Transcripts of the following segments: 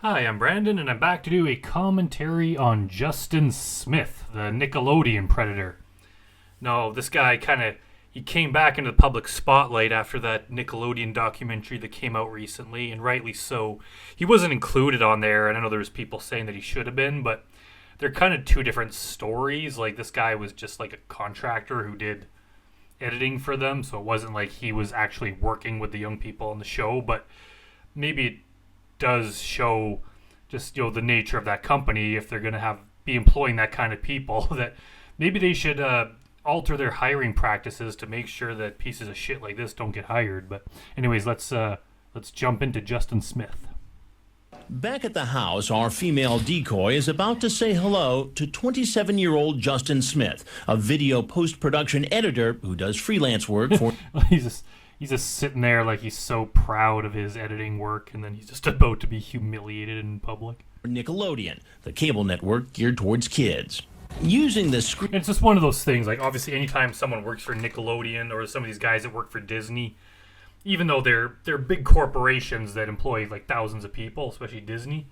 Hi, I'm Brandon, and I'm back to do a commentary on Justin Smith, the Nickelodeon Predator. Now, this guy he came back into the public spotlight after that Nickelodeon documentary that came out recently, and rightly so. He wasn't included on there, and I know there was people saying that he should have been, but they're kind of two different stories. Like, this guy was just like a contractor who did editing for them, so it wasn't like he was actually working with the young people on the show, but maybe it does show just the nature of that company. If they're going to be employing that kind of people, that maybe they should alter their hiring practices to make sure that pieces of shit like this don't get hired. But anyways, let's jump into Justin Smith. Back at the house, our female decoy is about to say hello to 27-year-old Justin Smith, a video post-production editor who does freelance work for... He's just sitting there like he's so proud of his editing work, and then he's just about to be humiliated in public. Nickelodeon, the cable network geared towards kids. Using the script... It's just one of those things, like, obviously anytime someone works for Nickelodeon or some of these guys that work for Disney, even though they're big corporations that employ like thousands of people, especially Disney,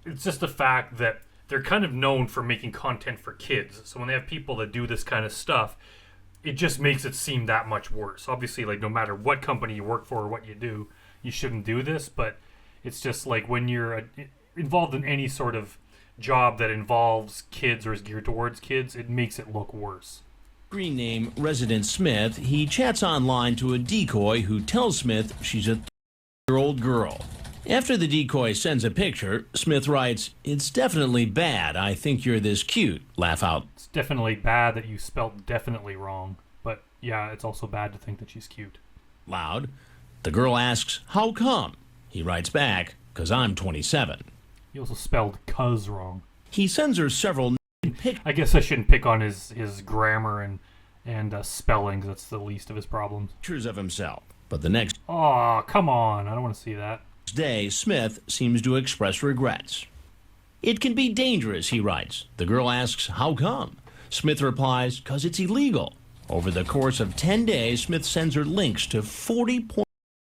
it's just the fact that they're kind of known for making content for kids. So when they have people that do this kind of stuff, it just makes it seem that much worse. Obviously, like, no matter what company you work for or what you do, you shouldn't do this, but it's just like when you're involved in any sort of job that involves kids or is geared towards kids, it makes it look worse. Screen name Resident Smith, he chats online to a decoy who tells Smith she's a 30-year-old girl. After the decoy sends a picture, Smith writes, "It's definitely bad. I think you're this cute." Laugh out. It's definitely bad that you spelt definitely wrong. But yeah, it's also bad to think that she's cute. Loud. The girl asks, "How come?" He writes back, "'Cause I'm 27. He also spelled "cuz" wrong. He sends her several I guess I shouldn't pick on his grammar and spelling, 'cause that's the least of his problems. Pictures of himself. But the next come on. I don't want to see that. day, Smith seems to express regrets. "It can be dangerous," he writes. The girl asks, "How come?" Smith replies, "'Cause it's illegal." Over the course of 10 days, Smith sends her links to 40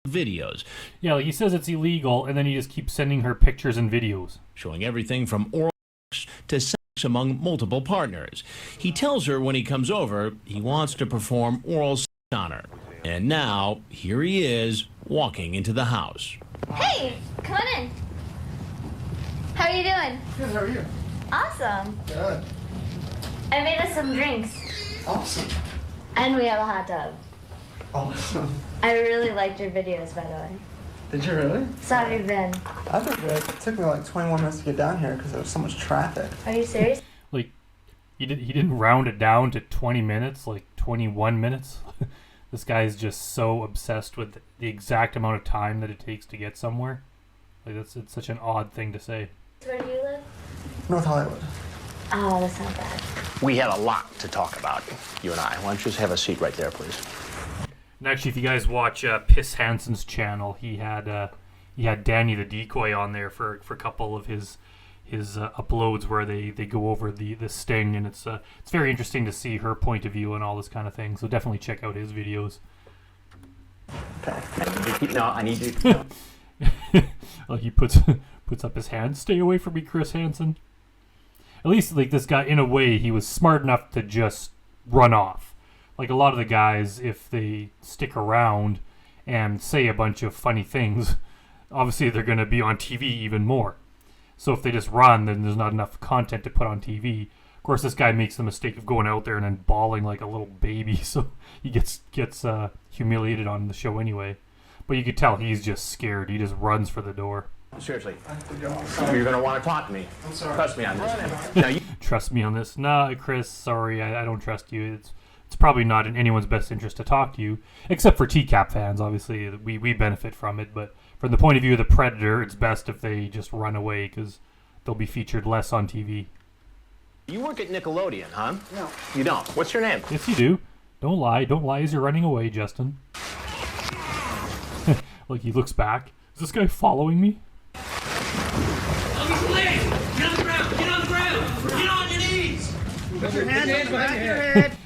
videos. Yeah, like, he says it's illegal, and then he just keeps sending her pictures and videos, showing everything from oral sex to sex among multiple partners. He tells her when he comes over, he wants to perform oral sex on her. And now, here he is, walking into the house. Hey, come on in. How are you doing? Good, how are you? Awesome. Good. I made us some drinks. Awesome. And we have a hot tub. Awesome. I really liked your videos, by the way. Did you really? So how have you been? I've been good. It took me like 21 minutes to get down here because there was so much traffic. Are you serious? Like, he didn't round it down to 20 minutes, like 21 minutes. This guy's just so obsessed with the exact amount of time that it takes to get somewhere. Like, it's such an odd thing to say. Where do you live? North Hollywood. Oh, that's not bad. We had a lot to talk about, you and I. Why don't you just have a seat right there, please? And actually, if you guys watch Piss Hansen's channel, he had Danny the Decoy on there for a couple of his uploads where they go over the sting, and it's very interesting to see her point of view and all this kind of thing. So definitely check out his videos. Okay. No, I need to. Well, he puts up his hand. "Stay away from me, Chris Hansen." At least, like, this guy, in a way, he was smart enough to just run off. Like, a lot of the guys, if they stick around and say a bunch of funny things, obviously they're going to be on TV even more. So if they just run, then there's not enough content to put on TV. Of course, this guy makes the mistake of going out there and then bawling like a little baby, so he gets humiliated on the show anyway. But you could tell he's just scared. He just runs for the door. Seriously, Sorry. you're going to want to talk to me. I'm sorry. Trust me on this, man. Now, you... Trust me on this. Nah, Chris, sorry, I don't trust you. It's probably not in anyone's best interest to talk to you, except for TCAP fans. Obviously, we benefit from it, but from the point of view of the Predator, it's best if they just run away, because they'll be featured less on TV. You work at Nickelodeon, huh? No. You don't. What's your name? Yes, you do. Don't lie. Don't lie as you're running away, Justin. Like, he looks back. Is this guy following me? Get on the ground! Get on the ground! Get on your knees! Put your hands on the back of your head.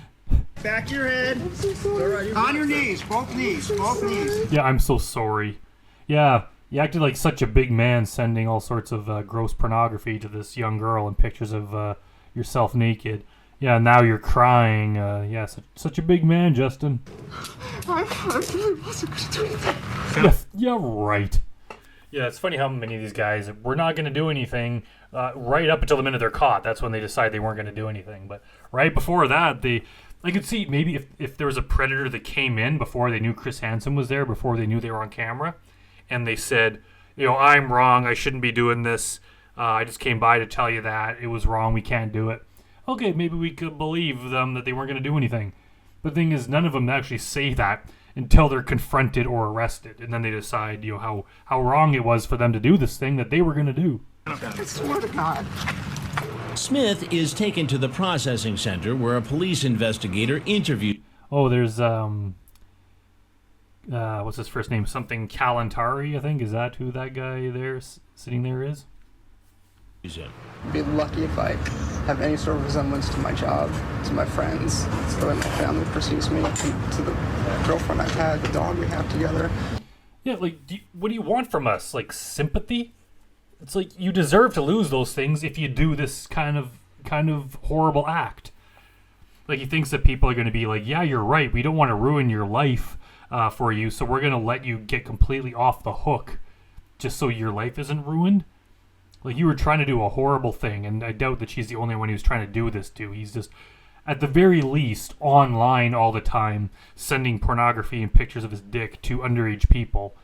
Back of your head. On your knees. Both knees. Both knees. Yeah, I'm so sorry. Yeah, You acted like such a big man sending all sorts of gross pornography to this young girl and pictures of yourself naked. Yeah, now you're crying. Yeah, such a big man, Justin. I really wasn't going to do anything. Yeah, right. Yeah, it's funny how many of these guys were not going to do anything right up until the minute they're caught. That's when they decide they weren't going to do anything. But right before that, I could see maybe if there was a predator that came in before they knew Chris Hansen was there, before they knew they were on camera, and they said, I'm wrong, I shouldn't be doing this, I just came by to tell you that, it was wrong, we can't do it. Okay, maybe we could believe them that they weren't going to do anything. But the thing is, none of them actually say that until they're confronted or arrested, and then they decide, how wrong it was for them to do this thing that they were going to do. I swear to God. Smith is taken to the processing center where a police investigator interviewed. Oh, there's what's his first name? Something Kalantari, I think. Is that who that guy there sitting there is? I'd be lucky if I have any sort of resemblance to my job, to my friends, to the way my family perceives me, to the girlfriend I've had, the dog we have together. Yeah, like, what do you want from us? Like, sympathy? It's like, you deserve to lose those things if you do this kind of horrible act. Like, he thinks that people are going to be like, yeah, you're right, we don't want to ruin your life for you, so we're going to let you get completely off the hook just so your life isn't ruined. Like, you were trying to do a horrible thing, and I doubt that she's the only one who's trying to do this to. He's just, at the very least, online all the time, sending pornography and pictures of his dick to underage people.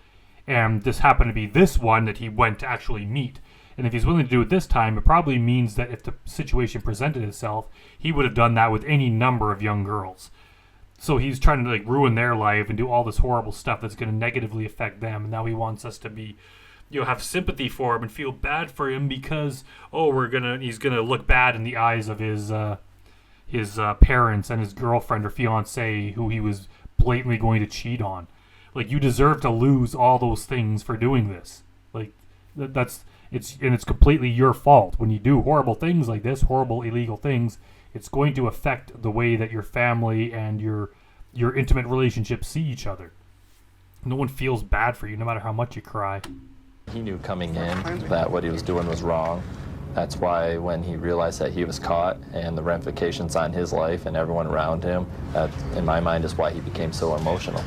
And this happened to be this one that he went to actually meet. And if he's willing to do it this time, it probably means that if the situation presented itself, he would have done that with any number of young girls. So he's trying to ruin their life and do all this horrible stuff that's going to negatively affect them. And now he wants us to be, have sympathy for him and feel bad for him because he's gonna look bad in the eyes of his parents and his girlfriend or fiance who he was blatantly going to cheat on. Like, you deserve to lose all those things for doing this. Like, it's completely your fault. When you do horrible things like this, horrible illegal things, it's going to affect the way that your family and your intimate relationships see each other. No one feels bad for you, no matter how much you cry. He knew coming in that what he was doing was wrong. That's why when he realized that he was caught and the ramifications on his life and everyone around him, that, in my mind, is why he became so emotional.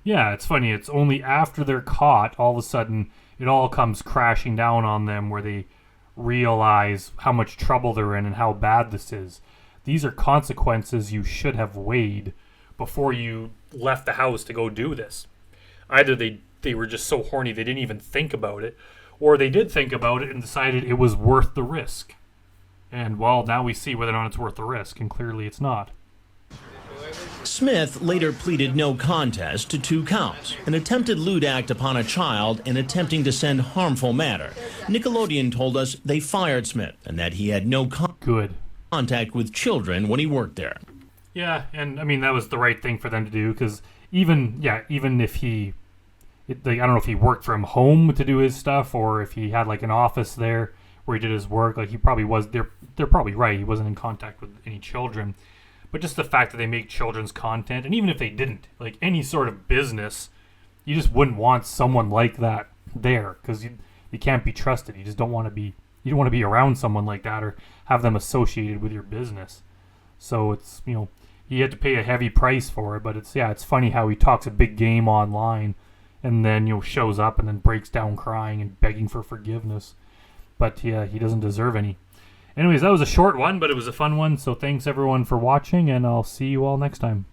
Yeah, it's funny. It's only after they're caught, all of a sudden, it all comes crashing down on them where they realize how much trouble they're in and how bad this is. These are consequences you should have weighed before you left the house to go do this. Either they were just so horny they didn't even think about it, or they did think about it and decided it was worth the risk. And, well, now we see whether or not it's worth the risk, and clearly it's not. Smith later pleaded no contest to 2 counts, an attempted lewd act upon a child and attempting to send harmful matter. Nickelodeon told us they fired Smith and that he had no contact with children when he worked there. Yeah, and I mean, that was the right thing for them to do, because even if I don't know if he worked from home to do his stuff or if he had an office there where he did his work, he probably was, they're probably right, he wasn't in contact with any children. But just the fact that they make children's content, and even if they didn't, any sort of business, you just wouldn't want someone like that there, because you can't be trusted. You just don't want to be around someone like that or have them associated with your business. So it's, he had to pay a heavy price for it, but it's funny how he talks a big game online and then, shows up and then breaks down crying and begging for forgiveness. But yeah, he doesn't deserve any. Anyways, that was a short one, but it was a fun one, so thanks everyone for watching, and I'll see you all next time.